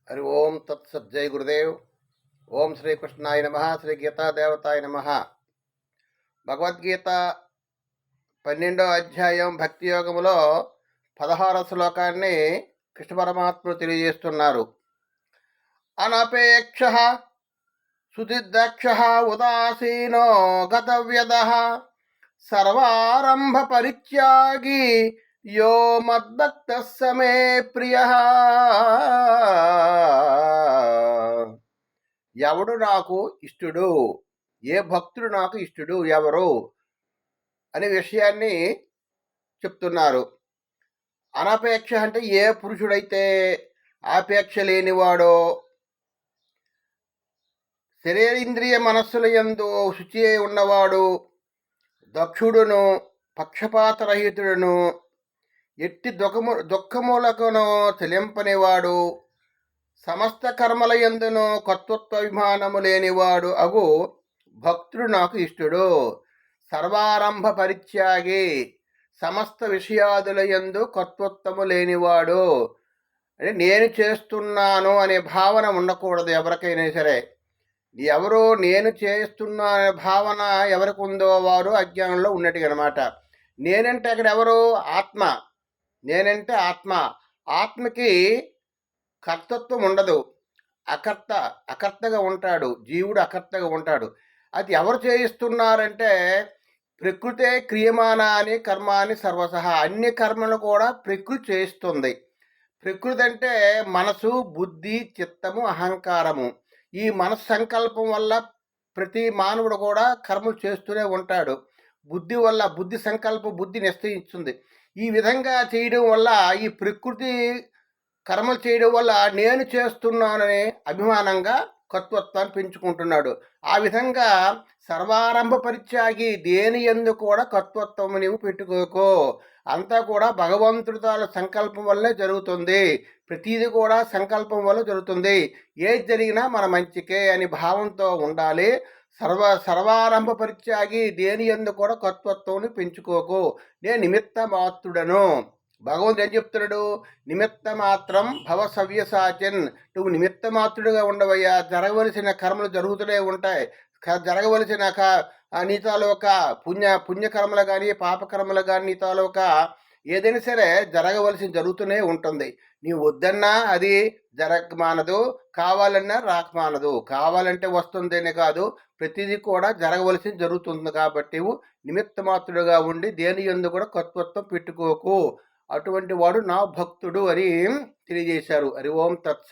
హరి ఓం తత్సత్. జై గురుదేవ్. ఓం శ్రీకృష్ణాయ నమ. శ్రీ గీతాదేవతాయ నమ. భగవద్గీత 12వ అధ్యాయం భక్తి యోగములో 16వ శ్లోకాన్ని కృష్ణ పరమాత్ముడు తెలియజేస్తున్నారు. అనపేక్ష సుతిదక్ష ఉదాసీనో గతవ్యద సర్వారంభ పరిత్యాగి యో మద్భక్త సమే ప్రియ. ఎవడు నాకు ఇష్టడు, ఏ భక్తుడు నాకు ఇష్టడు, ఎవరు అనే విషయాన్ని చెప్తున్నారు. అనపేక్ష అంటే ఏ పురుషుడైతే ఆపేక్ష లేనివాడో, శరీరేంద్రియ మనస్సుల యందు శుచి ఉన్నవాడు, దక్షుడును, పక్షపాతరహితుడును, ఎట్టి దుఃఖములకును చెలింపనివాడు, సమస్త కర్మల యందును కర్తృత్వాభిమానము లేనివాడు అగు భక్తుడు నాకు ఇష్టడు. సర్వారంభ పరిత్యాగి, సమస్త విషయాదుల యందు కర్తృత్వము లేనివాడు. అంటే నేను చేస్తున్నాను అనే భావన ఉండకూడదు ఎవరికైనా సరే. ఎవరో నేను చేస్తున్నా అనే భావన ఎవరికి ఉందో వారు అజ్ఞానంలో ఉన్నట్టుగా అనమాట. నేనంటే అక్కడ ఎవరు? ఆత్మ. నేనంటే ఆత్మ. ఆత్మకి కర్తృత్వం ఉండదు. అకర్తగా ఉంటాడు. జీవుడు అకర్తగా ఉంటాడు. అది ఎవరు చేయిస్తున్నారంటే ప్రకృతే క్రియమానాని కర్మాని సర్వసహ. అన్ని కర్మలు కూడా ప్రకృతి చేయిస్తుంది. ప్రకృతి అంటే మనసు, బుద్ధి, చిత్తము, అహంకారము. ఈ మనసు సంకల్పం వల్ల ప్రతి మానవుడు కూడా కర్మలు చేస్తూనే ఉంటాడు. బుద్ధి వల్ల, బుద్ధి సంకల్పం బుద్ధి నిశ్చయిస్తుంది. ఈ విధంగా చేయడం వల్ల, ఈ ప్రకృతి కర్మలు చేయడం వల్ల నేను చేస్తున్నాననే అభిమానంగా కర్తృత్వాన్ని పెంచుకుంటున్నాడు. ఆ విధంగా సర్వారంభ పరిత్యాగి, దేని యందు కూడా కర్తృత్వం నీవు పెట్టుకోకో. అంతా కూడా భగవంతుడి తాల సంకల్పం వల్లే జరుగుతుంది. ప్రతిదీ కూడా సంకల్పం వల్ల జరుగుతుంది. ఏది జరిగినా మన మంచికే అని భావంతో ఉండాలి. సర్వారంభ పరిత్యాగి, దేని యందు కూడా కర్తృత్వం పెంచుకోకు. నేను నిమిత్త మాత్రుడను. భగవంతుడు ఏం చెప్తున్నాడు? నిమిత్త మాత్రం భవ సవ్యసాచన్. నువ్వు నిమిత్త మాత్రుడిగా ఉండవయ్యా. జరగవలసిన కర్మలు జరుగుతూనే ఉంటాయి. జరగవలసిన నీతాలో ఒక పుణ్యకర్మలు కానీ పాపకర్మలు కానీ నీతాలో ఒక ఏదైనా సరే జరగతూనే ఉంటుంది. నీవు వద్దన్నా అది జరగమానదు, కావాలన్నా రాకమానదు. కావాలంటే వస్తుందేనే కాదు, ప్రతిదీ కూడా జరగవలసింది జరుగుతుంది. కాబట్టి నిమిత్త మాత్రుడుగా ఉండి దేని యందు కూడా కర్తృత్వం పెట్టుకోకు. అటువంటి వాడు నా భక్తుడు అని తెలియజేశారు. హరి ఓం తత్సత్.